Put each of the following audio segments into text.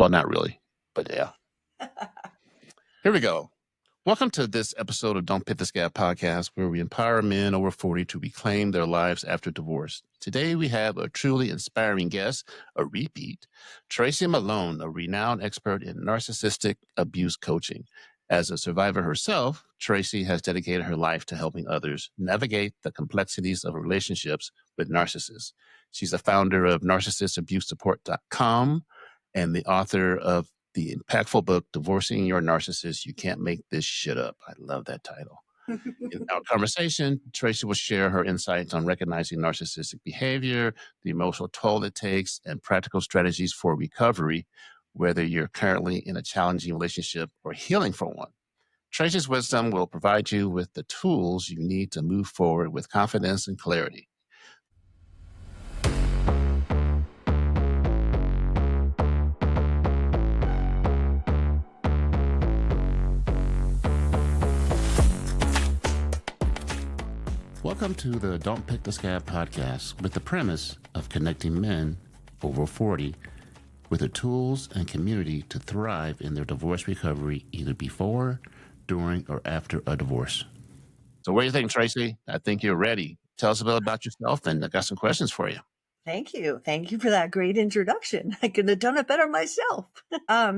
Well, not really, but yeah. Here we go. Welcome to this episode of Don't Pick the Scab podcast, where we empower men over 40 to reclaim their lives after divorce. Today, we have a truly inspiring guest, a repeat, Tracy Malone, a renowned expert in narcissistic abuse coaching. As a survivor herself, Tracy has dedicated her life to helping others navigate the complexities of relationships with narcissists. She's the founder of narcissistabusesupport.com and the author of the impactful book, Divorcing Your Narcissist. You Can't Make This Shit Up. I love that title. In our conversation, Tracy will share her insights on recognizing narcissistic behavior, the emotional toll it takes, and practical strategies for recovery, whether you're currently in a challenging relationship or healing from one. Tracy's wisdom will provide you with the tools you need to move forward with confidence and clarity. Welcome to the Don't Pick the Scab podcast with the premise of connecting men over 40 with the tools and community to thrive in their divorce recovery either before, during, or after a divorce. So what do you think, Tracy? I think you're ready. Tell us a bit about yourself, and I got some questions for you. Thank you. Thank you for that great introduction. I could have done it better myself.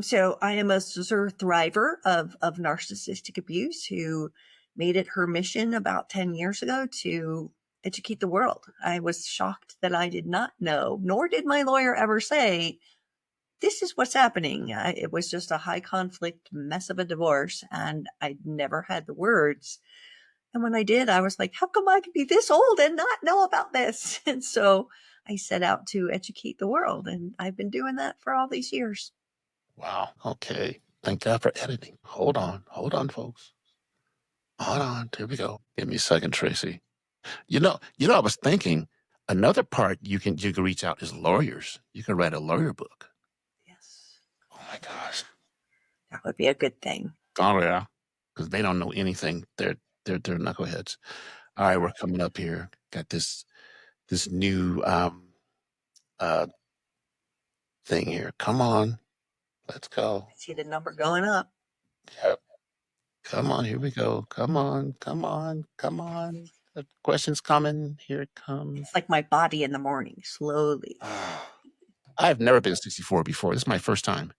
So I am a survivor of narcissistic abuse who made it her mission about 10 years ago to educate the world. I was shocked that I did not know, nor did my lawyer ever say, this is what's happening. It was just a high conflict mess of a divorce, and I never had the words. And when I did, I was like, how come I could be this old and not know about this? And so I set out to educate the world, and I've been doing that for all these years. Wow. Okay. Thank God for editing. Hold on, folks. Hold on. Here we go. Give me a second, Tracy. You know, I was thinking another part you can reach out is lawyers. You can write a lawyer book. Yes. Oh my gosh. That would be a good thing. Oh yeah. Because they don't know anything. They're knuckleheads. All right, we're coming up here. Got this new thing here. Come on. Let's go. I see the number going up. Yep. Come on, here we go. Come on. The question's coming. Here it comes. It's like my body in the morning, slowly. I've never been 64 before. This is my first time.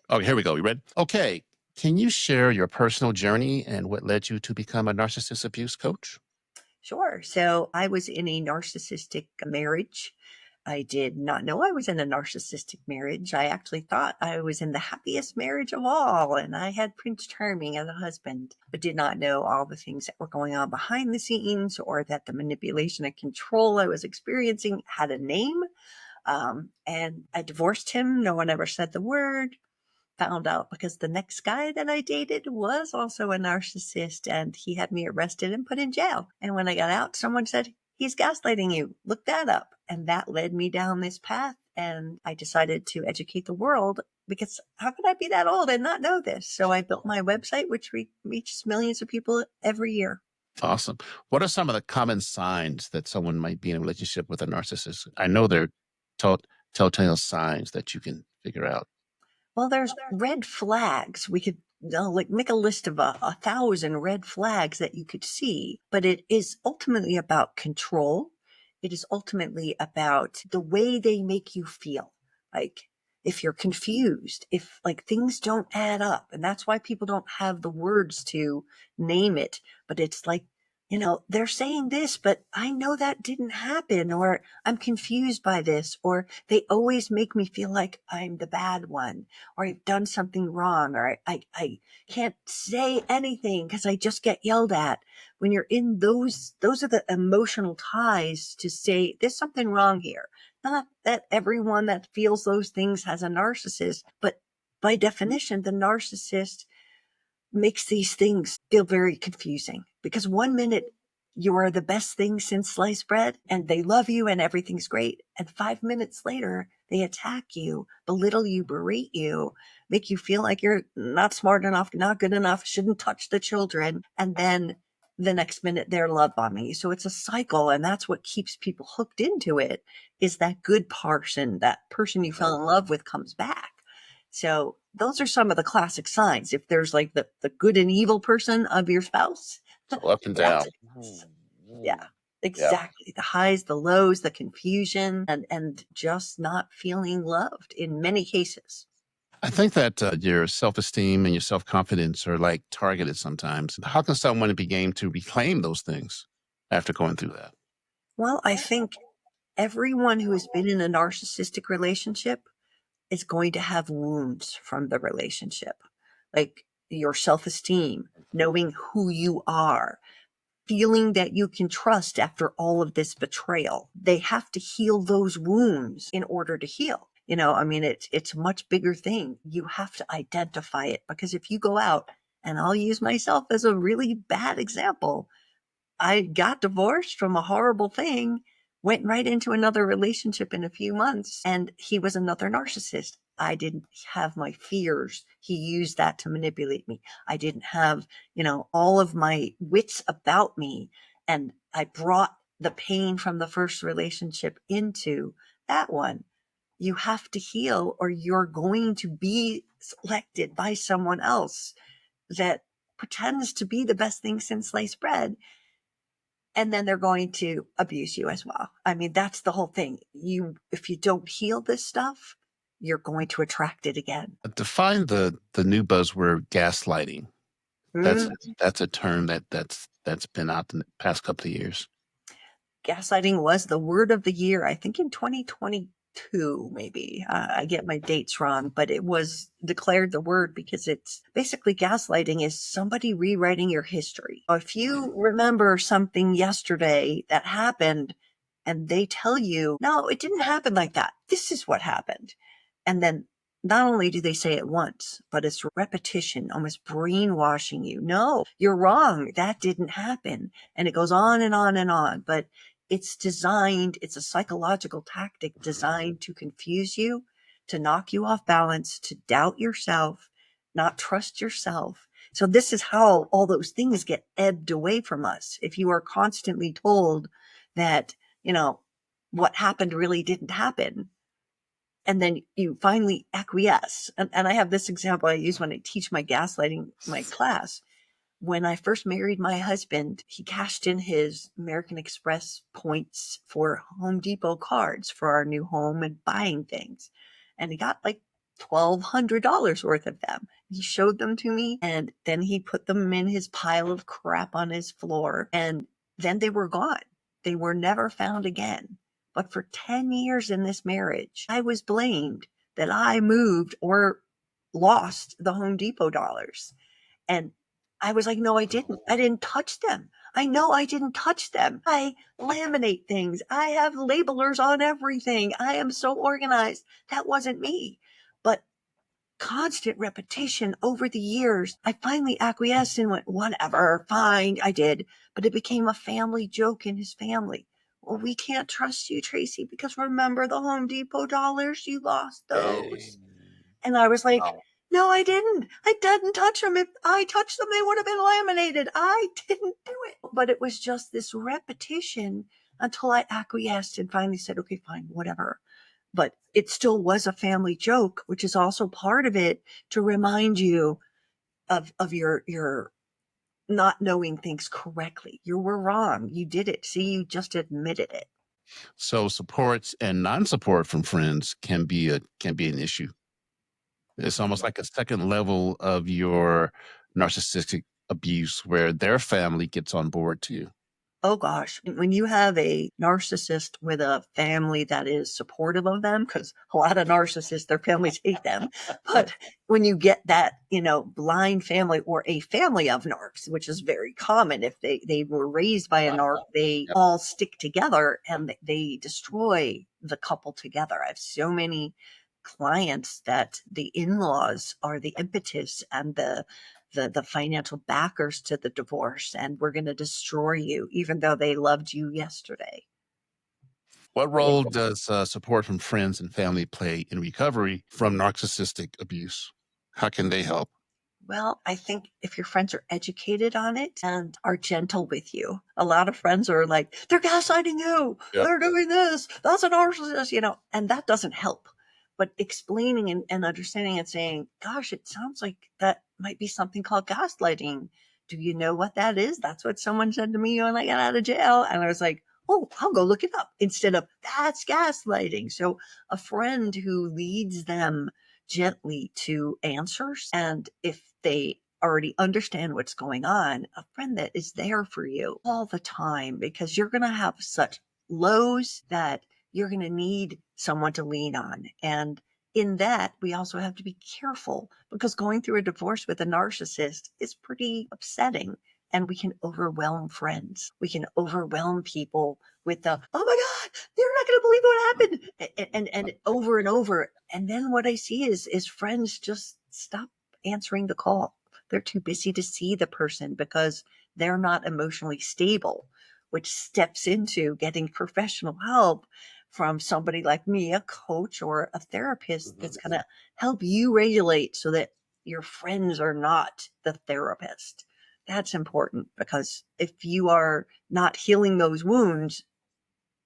Okay, here we go. You ready? Okay. Can you share your personal journey and what led you to become a narcissist abuse coach? Sure. So I was in a narcissistic marriage. I did not know I was in a narcissistic marriage. I actually thought I was in the happiest marriage of all, and I had Prince Charming as a husband, but did not know all the things that were going on behind the scenes, or that the manipulation and control I was experiencing had a name. And I divorced him. No one ever said the word. Found out because the next guy that I dated was also a narcissist, and he had me arrested and put in jail. And when I got out, someone said, he's gaslighting you. Look that up. And that led me down this path. And I decided to educate the world, because how could I be that old and not know this? So I built my website, which reaches millions of people every year. Awesome. What are some of the common signs that someone might be in a relationship with a narcissist? I know there are telltale signs that you can figure out. Well, there's red flags. We could like make a list of 1,000 red flags that you could see, but it is ultimately about control. It is ultimately about the way they make you feel. Like if you're confused, if like things don't add up, and that's why people don't have the words to name it, but it's like, they're saying this, but I know that didn't happen, or I'm confused by this, or they always make me feel like I'm the bad one, or I've done something wrong, or I can't say anything because I just get yelled at. When you're in those are the emotional ties to say there's something wrong here. Not that everyone that feels those things has a narcissist, but by definition, the narcissist makes these things feel very confusing, because 1 minute you are the best thing since sliced bread and they love you and everything's great. And 5 minutes later, they attack you, belittle you, berate you, make you feel like you're not smart enough, not good enough, shouldn't touch the children. And then the next minute they're love bombing you. So it's a cycle. And that's what keeps people hooked into it, is that good person, that person you fell in love with comes back. So those are some of the classic signs. If there's like the good and evil person of your spouse, So up and down. that's, yeah, Yeah. exactly. The highs, the lows, the confusion, and just not feeling loved in many cases. I think that your self-esteem and your self-confidence are like targeted sometimes. How can someone begin to reclaim those things after going through that? Well, I think everyone who has been in a narcissistic relationship is going to have wounds from the relationship, like your self esteem, knowing who you are, feeling that you can trust after all of this betrayal. They have to heal those wounds in order to heal. I mean, it's a much bigger thing. You have to identify it, because if you go out, and I'll use myself as a really bad example, I got divorced from a horrible thing, went right into another relationship in a few months, and he was another narcissist. I didn't have my fears. He used that to manipulate me. I didn't have, all of my wits about me. And I brought the pain from the first relationship into that one. You have to heal, or you're going to be selected by someone else that pretends to be the best thing since sliced bread, and then they're going to abuse you as well. I mean, that's the whole thing. If you don't heal this stuff, you're going to attract it again. Define the new buzzword gaslighting. That's Mm. that's a term that's been out in the past couple of years. Gaslighting was the word of the year, I think in 2022, maybe. I get my dates wrong, but it was declared the word because it's basically gaslighting is somebody rewriting your history. If you remember something yesterday that happened and they tell you, no, it didn't happen like that. This is what happened. And then not only do they say it once, but it's repetition, almost brainwashing you. No, you're wrong. That didn't happen. And it goes on and on and on. But it's a psychological tactic designed to confuse you, to knock you off balance, to doubt yourself, not trust yourself. So this is how all those things get ebbed away from us. If you are constantly told that, what happened really didn't happen, and then you finally acquiesce. And I have this example I use when I teach my gaslighting, my class. When I first married my husband, he cashed in his American Express points for Home Depot cards for our new home and buying things. And he got like $1,200 worth of them. He showed them to me, and then he put them in his pile of crap on his floor. And then they were gone. They were never found again. But for 10 years in this marriage, I was blamed that I moved or lost the Home Depot dollars. And I was like, no, I didn't. I didn't touch them. I know I didn't touch them. I laminate things. I have labelers on everything. I am so organized. That wasn't me. But constant repetition over the years, I finally acquiesced and went, whatever, fine, I did. But it became a family joke in his family. Well, we can't trust you, Tracy, because remember the Home Depot dollars? You lost those. And I was like, Wow. no, I didn't. I didn't touch them. If I touched them, they would have been laminated. I didn't do it. But it was just this repetition until I acquiesced and finally said, okay, fine, whatever. But it still was a family joke, which is also part of it, to remind you of your not knowing things correctly. You were wrong. You did it. See, you just admitted it. So supports and non-support from friends can be an issue. It's almost like a second level of your narcissistic abuse where their family gets on board too. Oh gosh, when you have a narcissist with a family that is supportive of them, because a lot of narcissists, their families hate them. But when you get that, blind family or a family of narcs, which is very common, if they were raised by a narc, they Yep. all stick together and they destroy the couple together. I have so many clients that the in-laws are the impetus and the financial backers to the divorce, and we're going to destroy you even though they loved you yesterday. What role does support from friends and family play in recovery from narcissistic abuse? How can they help? Well, I think if your friends are educated on it and are gentle with you, a lot of friends are like, they're gaslighting you, Yep. they're doing this, that's a narcissist, and that doesn't help. but explaining and understanding and saying, gosh, it sounds like that might be something called gaslighting. Do you know what that is? That's what someone said to me when I got out of jail. And I was like, oh, I'll go look it up, instead of that's gaslighting. So a friend who leads them gently to answers, and if they already understand what's going on, a friend that is there for you all the time, because you're going to have such lows that you're going to need someone to lean on. And in that, we also have to be careful, because going through a divorce with a narcissist is pretty upsetting. And we can overwhelm friends. We can overwhelm people with the, oh my God, they're not going to believe what happened. And over and over. And then what I see is friends just stop answering the call. They're too busy to see the person because they're not emotionally stable, which steps into getting professional help from somebody like me, a coach or a therapist, that's going to help you regulate so that your friends are not the therapist. That's important, because if you are not healing those wounds,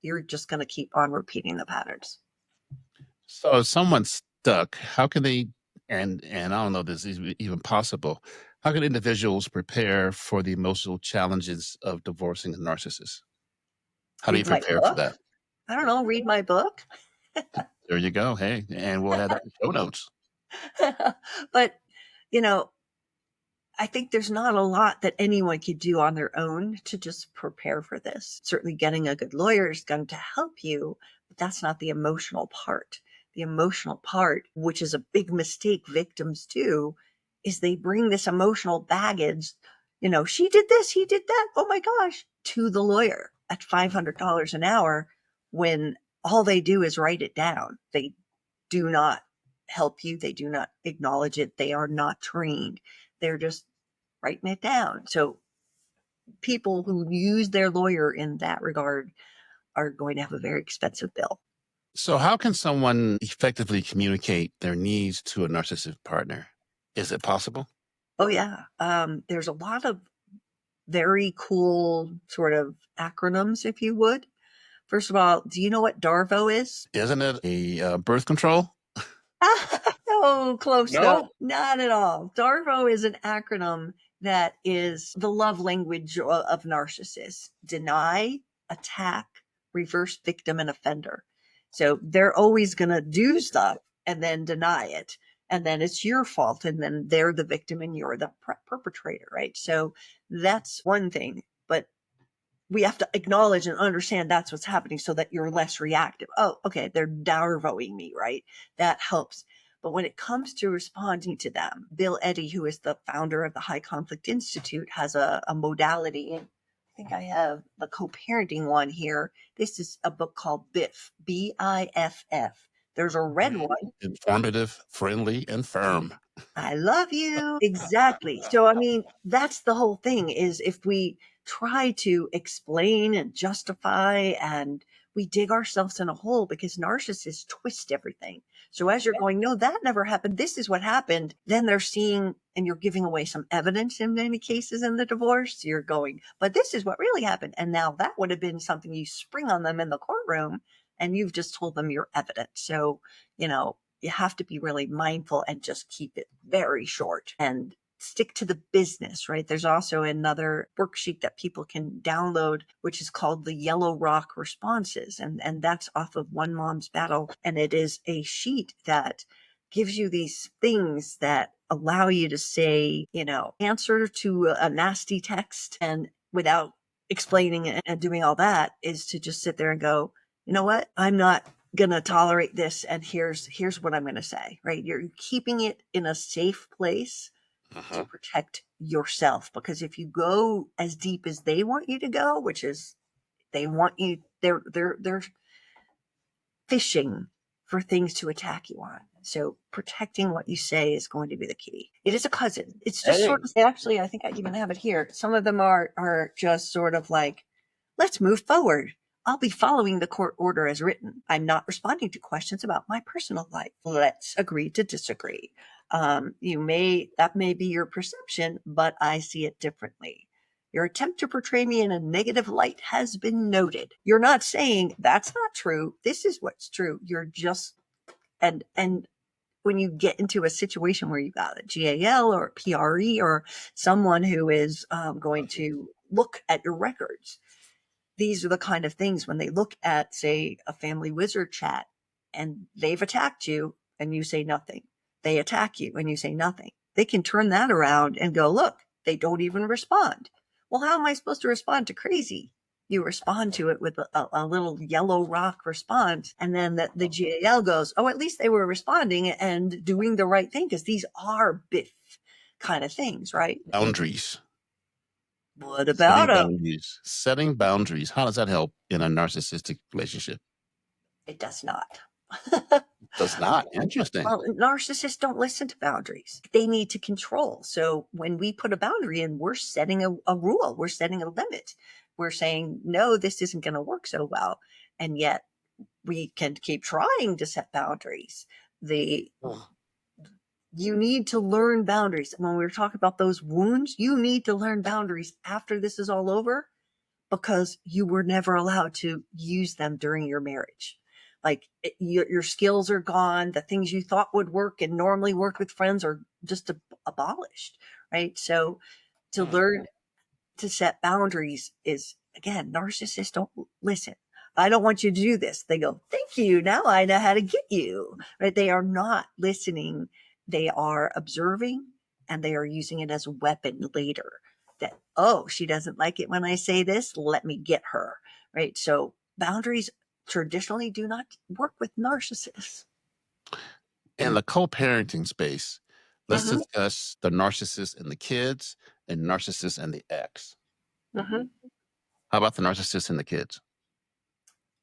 you're just going to keep on repeating the patterns. So if someone's stuck, how can they, and I don't know if this is even possible, how can individuals prepare for the emotional challenges of divorcing a narcissist? How do you Read my prepare for book. that? I don't know, read my book. There you go. Hey, and we'll have that in show notes. But, you know, I think there's not a lot that anyone could do on their own to just prepare for this. Certainly, getting a good lawyer is going to help you, but that's not the emotional part. The emotional part, which is a big mistake victims do, is they bring this emotional baggage. She did this, he did that. Oh my gosh, to the lawyer at $500 an hour, when all they do is write it down. They do not help you. They do not acknowledge it. They are not trained. They're just writing it down. So people who use their lawyer in that regard are going to have a very expensive bill. So how can someone effectively communicate their needs to a narcissistic partner? Is it possible? Oh yeah. There's a lot of very cool sort of acronyms, if you would. First of all, do you know what DARVO is? Isn't it a birth control? No, close though. No. Not at all. DARVO is an acronym that is the love language of narcissists: deny, attack, reverse victim, and offender. So they're always going to do stuff and then deny it. And then it's your fault. And then they're the victim and you're the perpetrator, right? So that's one thing. But we have to acknowledge and understand that's what's happening so that you're less reactive. Oh, okay, they're darvoing me, right? That helps. But when it comes to responding to them, Bill Eddy, who is the founder of the High Conflict Institute, has a modality. And I think I have the co-parenting one here. This is a book called BIFF, BIFF. There's a red one. Informative, friendly, and firm. I love you. Exactly. So, I mean, that's the whole thing, is if we try to explain and justify, and we dig ourselves in a hole, because narcissists twist everything. So as you're going, no, that never happened, this is what happened, then they're seeing, and you're giving away some evidence in many cases in the divorce. You're going, but this is what really happened. And now that would have been something you spring on them in the courtroom, and you've just told them your evidence. So, you have to be really mindful and just keep it very short and stick to the business, right? There's also another worksheet that people can download, which is called the Yellow Rock Responses. And that's off of One Mom's Battle. And it is a sheet that gives you these things that allow you to say, answer to a nasty text, and without explaining it and doing all that, is to just sit there and go, you know what? I'm not gonna tolerate this, and here's what I'm gonna say, right? You're keeping it in a safe place to protect yourself, because if you go as deep as they want you to go, which is they want you, they're fishing for things to attack you on. So protecting what you say is going to be the key. It is a cousin. It's just sort of, actually, I think I even have it here. Some of them are just sort of like, let's move forward. I'll be following the court order as written. I'm not responding to questions about my personal life. Let's agree to disagree. That may be your perception, but I see it differently. Your attempt to portray me in a negative light has been noted. You're not saying that's not true. This is what's true. You're just And when you get into a situation where you've got a GAL or a PRE or someone who is going to look at your records, these are the kind of things when they look at, say, a family wizard chat and they've attacked you and you say nothing. They attack you and you say nothing. They can turn that around and go, look, they don't even respond. Well, how am I supposed to respond to crazy? You respond to it with a little yellow rock response. And then the GAL goes, oh, at least they were responding and doing the right thing, because these are biff kind of things, right? Boundaries. What about them? Setting boundaries. How does that help in a narcissistic relationship? It does not. Does not. Interesting. Well, narcissists don't listen to boundaries. They need to control. So when we put a boundary in, we're setting a rule. We're setting a limit. We're saying, no, this isn't going to work so well. And yet we can keep trying to set boundaries. You need to learn boundaries. When we were talking about those wounds, you need to learn boundaries after this is all over, because you were never allowed to use them during your marriage. Like your skills are gone. The things you thought would work and normally worked with friends are just abolished, right? So to learn to set boundaries is, again, narcissists don't listen. I don't want you to do this. They go, thank you. Now I know how to get you, right? They are not listening. They are observing, and they are using it as a weapon later. That, oh, she doesn't like it when I say this. Let me get her, right? So boundaries traditionally do not work with narcissists. In the co-parenting space, let's discuss the narcissist and the kids and narcissist and the ex. How about the narcissist and the kids?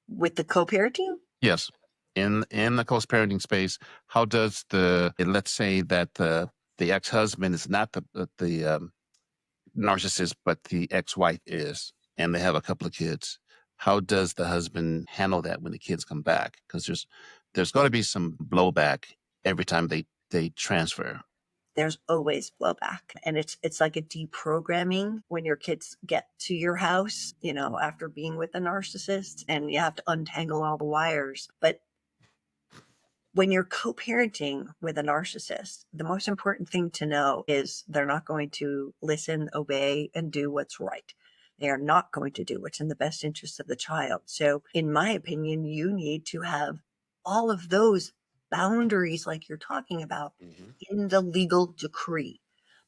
With the co-parenting? Yes. In the co-parenting space, how does let's say that the ex-husband is not the narcissist, but the ex-wife is, and they have a couple of kids. How does the husband handle that when the kids come back? Because there's going to be some blowback every time they transfer. There's always blowback, and it's like a deprogramming when your kids get to your house, after being with a narcissist, and you have to untangle all the wires. But when you're co-parenting with a narcissist, the most important thing to know is they're not going to listen, obey, and do what's right. They are not going to do what's in the best interest of the child. So in my opinion, you need to have all of those boundaries, like you're talking about, in the legal decree.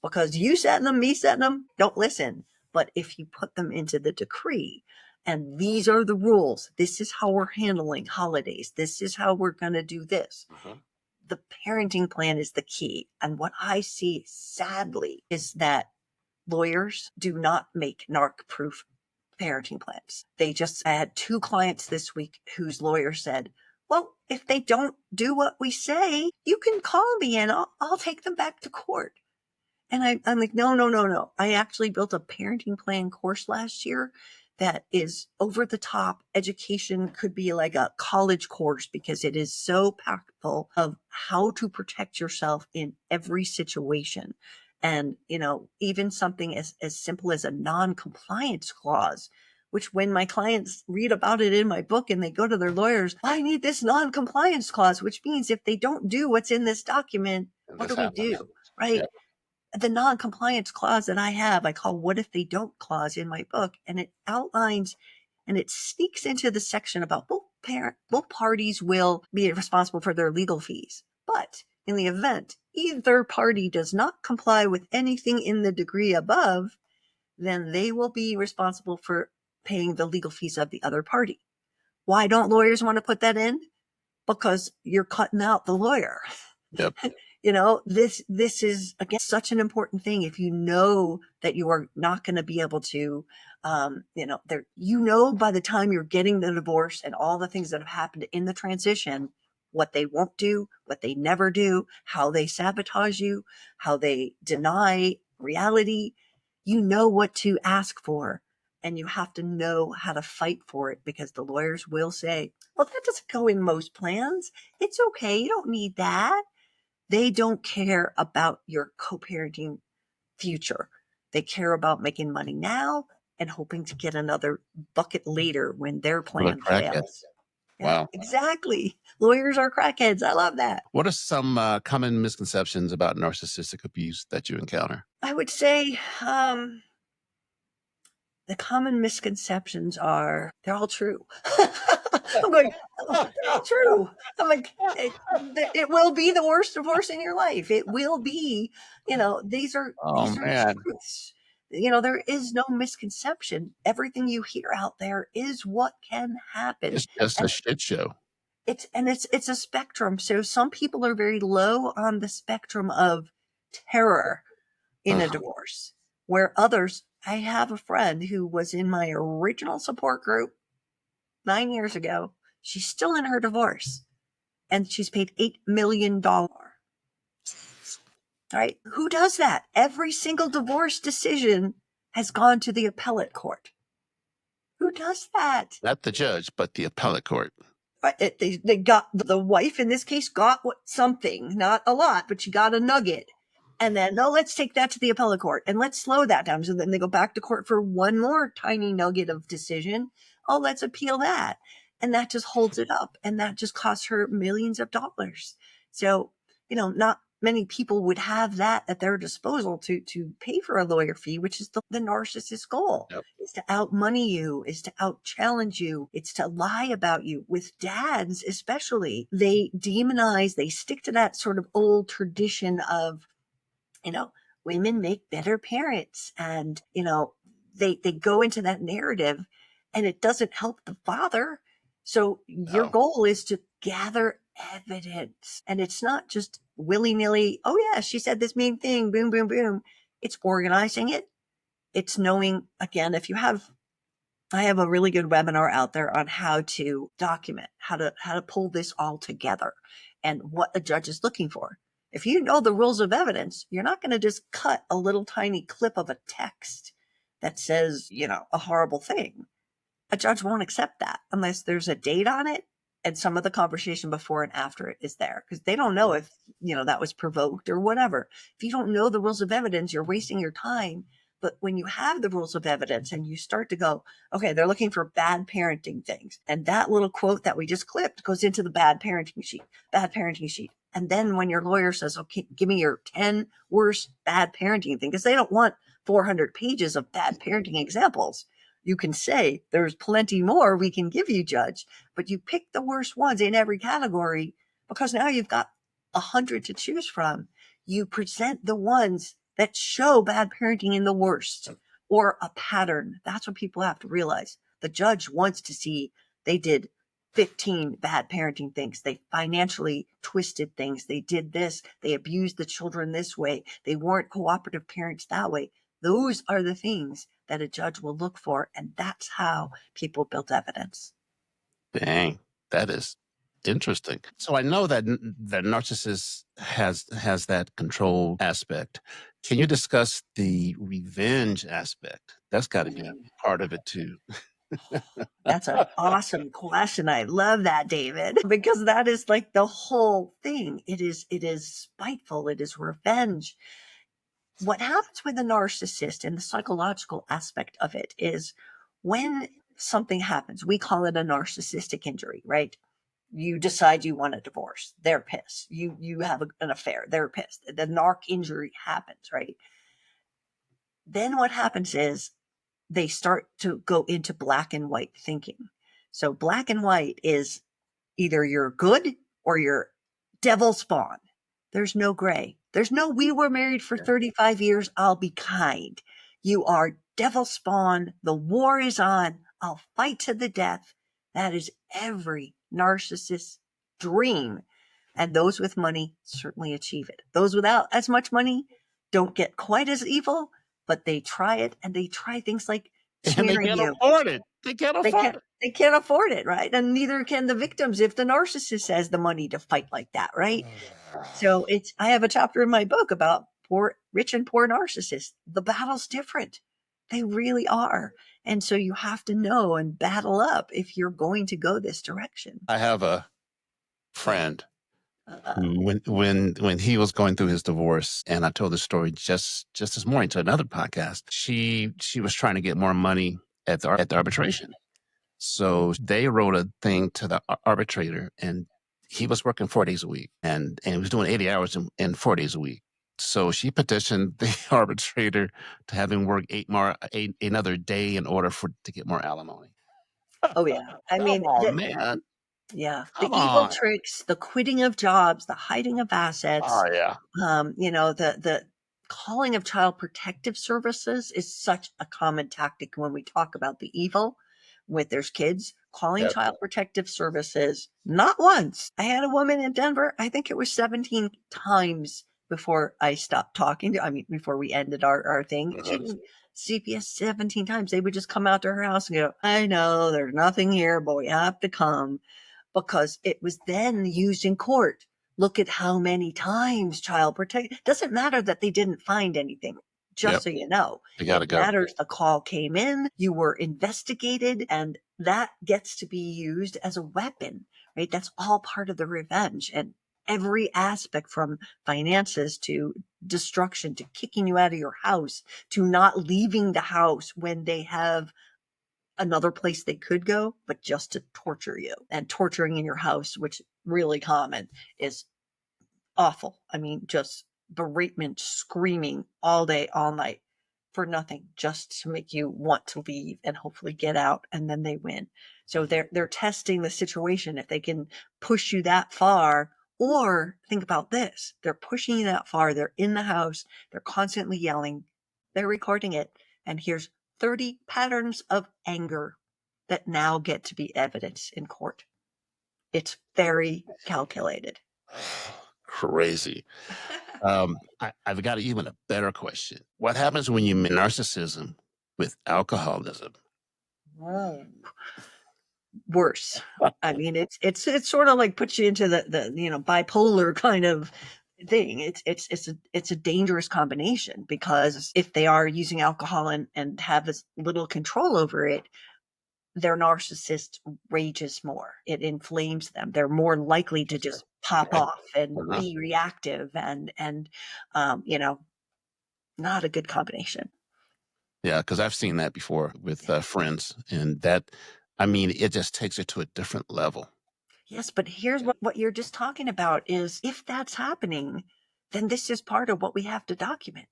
Because you setting them, me setting them, don't listen. But if you put them into the decree, and these are the rules, this is how we're handling holidays, this is how we're going to do this. The parenting plan is the key. And what I see, sadly, is that lawyers do not make narc-proof parenting plans. I had 2 clients this week whose lawyer said, well, if they don't do what we say, you can call me and I'll take them back to court. And I'm like, no. I actually built a parenting plan course last year that is over the top education, could be like a college course, because it is so packed full of how to protect yourself in every situation. And, even something as simple as a non-compliance clause, which when my clients read about it in my book and they go to their lawyers, I need this non-compliance clause, which means if they don't do what's in this document, what do we do? Right? Yeah. The non-compliance clause that I call what if they don't clause in my book. And it outlines and it sneaks into the section about both parties will be responsible for their legal fees. But in the event either party does not comply with anything in the degree above, then they will be responsible for paying the legal fees of the other party. Why don't lawyers want to put that in? Because you're cutting out the lawyer. Yep. This is, again, such an important thing. If you know that you are not going to be able to, by the time you're getting the divorce and all the things that have happened in the transition, what they won't do, what they never do, how they sabotage you, how they deny reality, you know what to ask for. And you have to know how to fight for it, because the lawyers will say, well, that doesn't go in most plans. It's okay. You don't need that. They don't care about your co-parenting future. They care about making money now and hoping to get another bucket later when their plan fails. Yeah, Wow. exactly. Lawyers are crackheads. I love that. What are some common misconceptions about narcissistic abuse that you encounter? I would say the common misconceptions are they're all true. I'm going, oh, they're all true. I'm like, it will be the worst divorce in your life. It will be, these are Oh man, truths. There is no misconception. Everything you hear out there is what can happen. it's just a And shit show. it's a spectrum. So some people are very low on the spectrum of terror in a divorce, where others, I have a friend who was in my original support group 9 years ago. She's still in her divorce and she's paid $8 million. Right? Who does that? Every single divorce decision has gone to the appellate court. Who does that? Not the judge, but the appellate court. They got the wife in this case got something, not a lot, but she got a nugget. And then, no, let's take that to the appellate court and let's slow that down. So then they go back to court for one more tiny nugget of decision. Oh, let's appeal that. And that just holds it up. And that just costs her millions of dollars. So, not many people would have that at their disposal to pay for a lawyer fee, which is the narcissist's goal. Yep. Is to outmoney you, is to out-challenge you, it's to lie about you. With dads especially, they demonize, they stick to that sort of old tradition of, women make better parents. And, they go into that narrative and it doesn't help the father. So your No. goal is to gather evidence. And it's not just willy-nilly, oh yeah, she said this mean thing, boom, boom, boom. It's organizing it. It's knowing, again, I have a really good webinar out there on how to document, how to pull this all together and what a judge is looking for. If you know the rules of evidence, you're not going to just cut a little tiny clip of a text that says, a horrible thing. A judge won't accept that unless there's a date on it and some of the conversation before and after it is there, because they don't know if, that was provoked or whatever. If you don't know the rules of evidence, you're wasting your time. But when you have the rules of evidence and you start to go, okay, they're looking for bad parenting things. And that little quote that we just clipped goes into the bad parenting sheet. And then when your lawyer says, okay, give me your 10 worst bad parenting things, because they don't want 400 pages of bad parenting examples. You can say there's plenty more we can give you, judge, but you pick the worst ones in every category because now you've got 100 to choose from. You present the ones that show bad parenting in the worst or a pattern. That's what people have to realize. The judge wants to see they did 15 bad parenting things. They financially twisted things. They did this. They abused the children this way. They weren't cooperative parents that way. Those are the things that a judge will look for. And that's how people build evidence. Dang, that is interesting. So I know that narcissist has that control aspect. Can you discuss the revenge aspect? That's got to be part of it too. That's an awesome question. I love that, David, because that is like the whole thing. It is spiteful. It is revenge. What happens with a narcissist and the psychological aspect of it is when something happens, we call it a narcissistic injury, right? You decide you want a divorce. They're pissed. You have an affair. They're pissed. The narc injury happens, right? Then what happens is they start to go into black and white thinking. So black and white is either you're good or you're devil spawn. There's no gray. There's no, we were married for 35 years. I'll be kind. You are devil spawn. The war is on. I'll fight to the death. That is every narcissist's dream. And those with money certainly achieve it. Those without as much money don't get quite as evil, but they try it, and they try things like And they smearing can't you. afford it. They can't afford it. They can't afford it, right? And neither can the victims if the narcissist has the money to fight like that, right? So I have a chapter in my book about rich and poor narcissists. The battle's different. They really are. And so you have to know and battle up if you're going to go this direction. I have a friend who, when he was going through his divorce, and I told the story just this morning to another podcast. She was trying to get more money at the arbitration. So they wrote a thing to the arbitrator, and he was working 4 days a week, and he was doing 80 hours in 4 days a week. So she petitioned the arbitrator to have him work another day in order to get more alimony. Oh yeah. I Come mean, on, man. yeah, the Come evil on. tricks, the quitting of jobs, the hiding of assets, Oh, yeah. the calling of child protective services is such a common tactic when we talk about the evil with there's kids calling Yep. child protective services. Not once. I had a woman in Denver, I think it was 17 times before I stopped talking to, I mean, before we ended our thing. She Mhm. didn't CPS 17 times. They would just come out to her house and go, I know there's nothing here, but we have to come, because it was then used in court. Look at how many times child protect. Doesn't matter that they didn't find anything. Just Yep. so you know, You got to it go. matters the call came in, you were investigated, and that gets to be used as a weapon, right? That's all part of the revenge. And every aspect from finances to destruction to kicking you out of your house to not leaving the house when they have another place they could go, but just to torture you. And torturing in your house, which really common, is awful. I mean, just beratement, screaming all day, all night for nothing, just to make you want to leave and hopefully get out, and then they win. So they're testing the situation if they can push you that far. Or think about this, they're pushing you that far, they're in the house, they're constantly yelling, they're recording it, and here's 30 patterns of anger that now get to be evidence in court. It's very calculated. Crazy. I've got even a better question. What happens when you mix narcissism with alcoholism? Whoa. Worse. I mean, it's sort of like puts you into the bipolar kind of thing. It's a dangerous combination, because if they are using alcohol and have as little control over it, their narcissist rages more. It inflames them. They're more likely to just pop Right. off and Uh-huh. be reactive and not a good combination. Yeah, because I've seen that before with friends, and that, I mean, it just takes it to a different level. Yes, but here's what you're just talking about is, if that's happening, then this is part of what we have to document,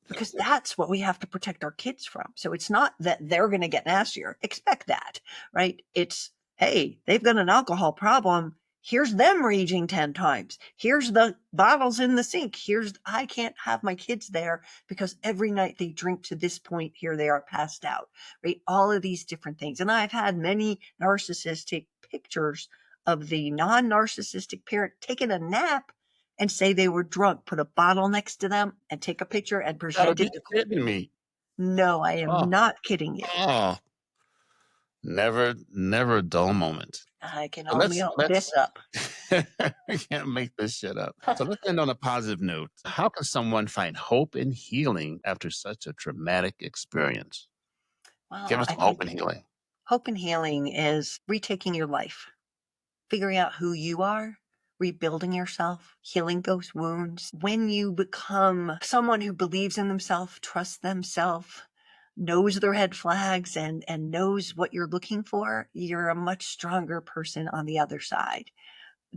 because that's what we have to protect our kids from. So it's not that they're going to get nastier. Expect that, right? It's, hey, they've got an alcohol problem. Here's them raging 10 times. Here's the bottles in the sink. I can't have my kids there because every night they drink to this point, here they are passed out, right? All of these different things. And I've had many narcissists take pictures of the non-narcissistic parent taking a nap and say they were drunk, put a bottle next to them and take a picture and Gotta present be it to. kidding me. No, I am Oh, not kidding you. oh, never a dull moment. I can So only hope this up. I can't make this shit up. So let's end on a positive note. How can someone find hope and healing after such a traumatic experience? Give Well, us I some hope think and healing. hope and healing is retaking your life, figuring out who you are, rebuilding yourself, healing those wounds. When you become someone who believes in themselves, trusts themselves, knows their red flags, and knows what you're looking for, you're a much stronger person on the other side.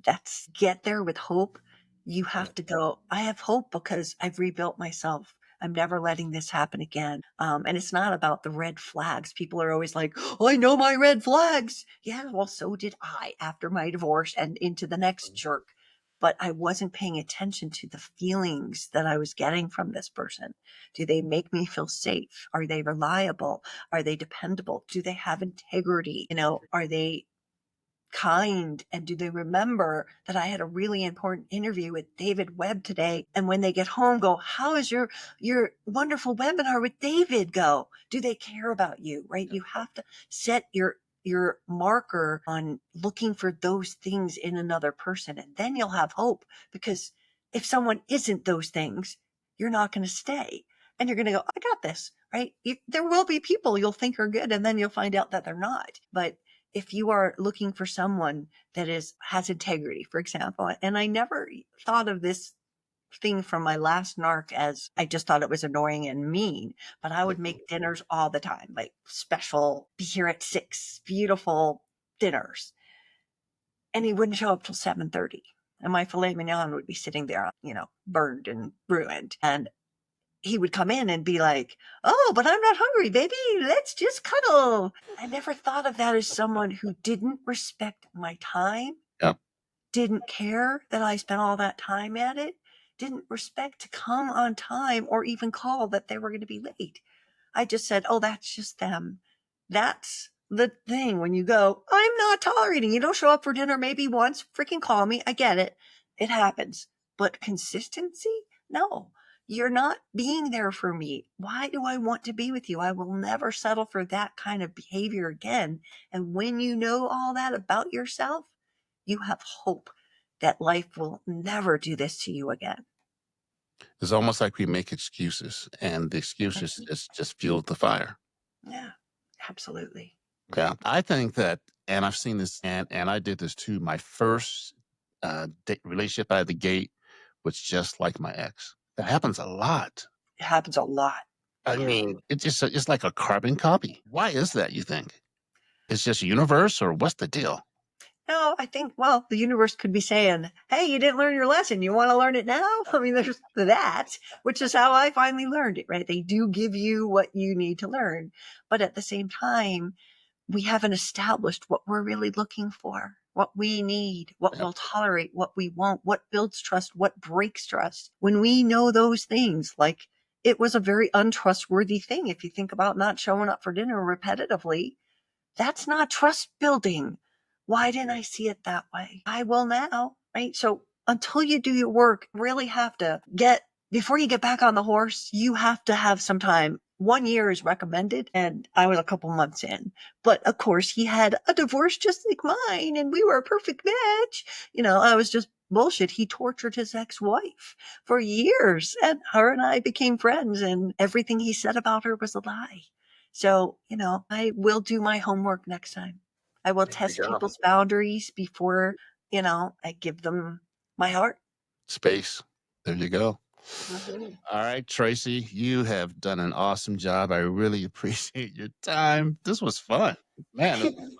That's get there with hope. You have to go, I have hope because I've rebuilt myself. I'm never letting this happen again. And it's not about the red flags. People are always like, oh, I know my red flags. Yeah, well, so did I after my divorce and into the next jerk. But I wasn't paying attention to the feelings that I was getting from this person. Do they make me feel safe? Are they reliable? Are they dependable? Do they have integrity? Are they kind, and do they remember that I had a really important interview with David Webb today, and when they get home go, how is your wonderful webinar with David go? Do they care about you? Right? You have to set your marker on looking for those things in another person, and then you'll have hope, because if someone isn't those things, you're not going to stay, and you're going to go, I got this, right? There will be people you'll think are good, and then you'll find out that they're not. But if you are looking for someone that has integrity, for example, and I never thought of this thing from my last narc as I just thought it was annoying and mean, but I would make dinners all the time, like special, be here at 6, beautiful dinners. And he wouldn't show up till 7:30. And my filet mignon would be sitting there, burned and ruined. And he would come in and be like, "Oh, but I'm not hungry, baby. Let's just cuddle." I never thought of that as someone who didn't respect my time, Yep. didn't care that I spent all that time at it, didn't respect to come on time or even call that they were going to be late. I just said, "Oh, that's just them." That's the thing when you go, "I'm not tolerating. You don't show up for dinner maybe once, freaking call me." I get it. It happens. But consistency? No. You're not being there for me. Why do I want to be with you? I will never settle for that kind of behavior again. And when you know all that about yourself, you have hope that life will never do this to you again. It's almost like we make excuses, and the excuses just fuel the fire. Yeah, absolutely. Yeah. I think that, and I've seen this, and I did this too. My first relationship out of the gate was just like my ex. That happens a lot. It happens a lot. I mean, it's like a carbon copy. Why is that, you think? It's just universe, or what's the deal? No, I think, well, the universe could be saying, "Hey, you didn't learn your lesson. You want to learn it now?" I mean, there's that, which is how I finally learned it, right? They do give you what you need to learn. But at the same time, we haven't established what we're really looking for, what we need, what Yep. we'll tolerate, what we won't, what builds trust, what breaks trust. When we know those things, like it was a very untrustworthy thing. If you think about not showing up for dinner repetitively, that's not trust building. Why didn't I see it that way? I will now, right? So until you do your work, really have to before you get back on the horse, you have to have some time. 1 year is recommended, and I was a couple months in. But of course, he had a divorce just like mine, and we were a perfect match. I was just bullshit. He tortured his ex-wife for years, and her and I became friends, and everything he said about her was a lie. So, I will do my homework next time. I will There you test go. people's boundaries before, I give them my heart. Space. There you go. Mhm. All right, Tracy, you have done an awesome job. I really appreciate your time. This was fun. Man, this was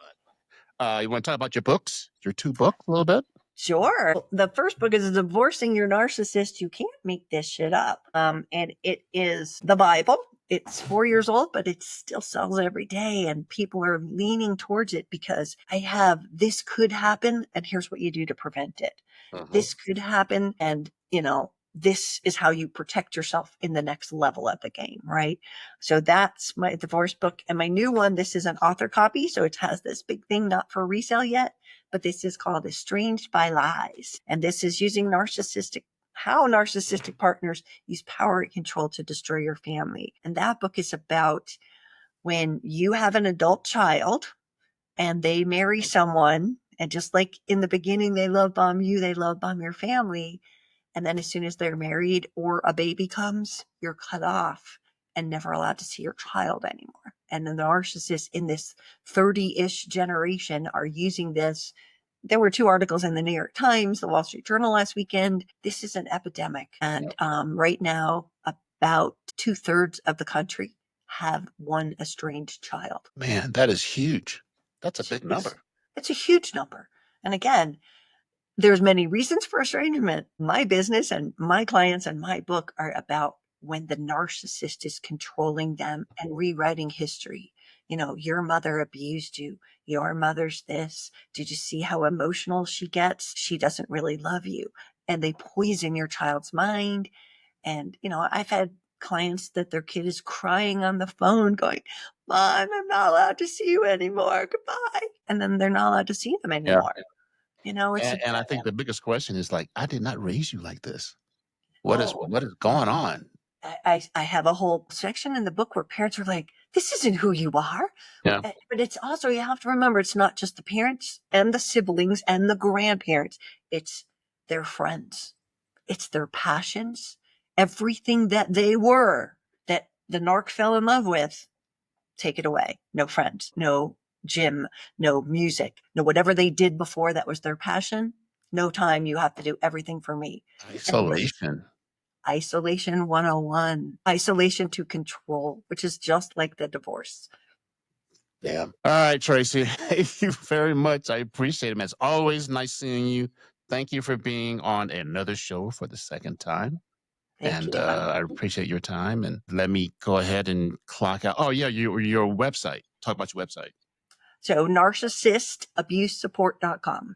fun. You want to talk about your books, your 2 books a little bit? Sure. The first book is Divorcing Your Narcissist. You can't make this shit up. And it is the Bible. It's 4 years old, but it still sells every day. And people are leaning towards it because I have this could happen. And here's what you do to prevent it. Mhm. This could happen. And, this is how you protect yourself in the next level of the game, right? So that's my divorce book. And my new one, this is an author copy. So it has this big thing, not for resale yet, but this is called Estranged by Lies. And this is using how narcissistic partners use power and control to destroy your family. And that book is about when you have an adult child and they marry someone, and just like in the beginning, they love bomb you, they love bomb your family. And then as soon as they're married or a baby comes, you're cut off and never allowed to see your child anymore. And the narcissists in this 30-ish generation are using this. There were 2 articles in the New York Times, the Wall Street Journal last weekend. This is an epidemic. And right now, about 2/3 of the country have one estranged child. Man, that is huge. That's a big It's, number. it's a huge number. And again, there's many reasons for estrangement. My business and my clients and my book are about when the narcissist is controlling them and rewriting history. Your mother abused you. Your mother's this. Did you see how emotional she gets? She doesn't really love you. And they poison your child's mind. And, I've had clients that their kid is crying on the phone going, "Mom, I'm not allowed to see you anymore. Goodbye." And then they're not allowed to see them Yeah. anymore. It's And I think the biggest question is like, I did not raise you like this. oh, What is going on? I have a whole section in the book where parents are like, "This isn't who you are." Yeah. But it's also, you have to remember, it's not just the parents and the siblings and the grandparents. It's their friends. It's their passions. Everything that they were, that the narc fell in love with, take it away. No friends, no gym, no music, no whatever they did before that was their passion. No time. You have to do everything for me. And this Isolation. Isolation 101, isolation to control, which is just like the divorce. Yeah. All right, Tracy. Thank you very much. I appreciate it, man. It's always nice seeing you. Thank you for being on another show for the second time. Thank And you. I appreciate your time. And let me go ahead and clock out. Oh, yeah, your website. Talk about your website. So narcissistabusesupport.com.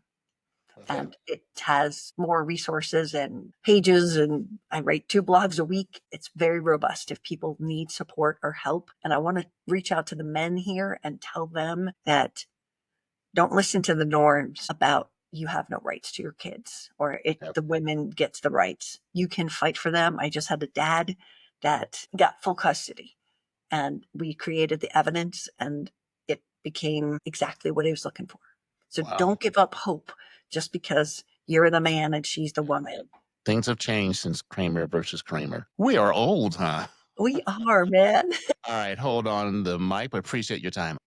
Okay. And it has more resources and pages, and I write 2 blogs a week. It's very robust if people need support or help. And I want to reach out to the men here and tell them that don't listen to the norms about you have no rights to your kids, or the women gets the rights. You can fight for them. I just had a dad that got full custody, and we created the evidence, and it became exactly what he was looking for. So don't give up hope just because you're the man and she's the woman. Things have changed since Kramer versus Kramer. We are old, huh? We are, man. All right, hold on the mic, but appreciate your time.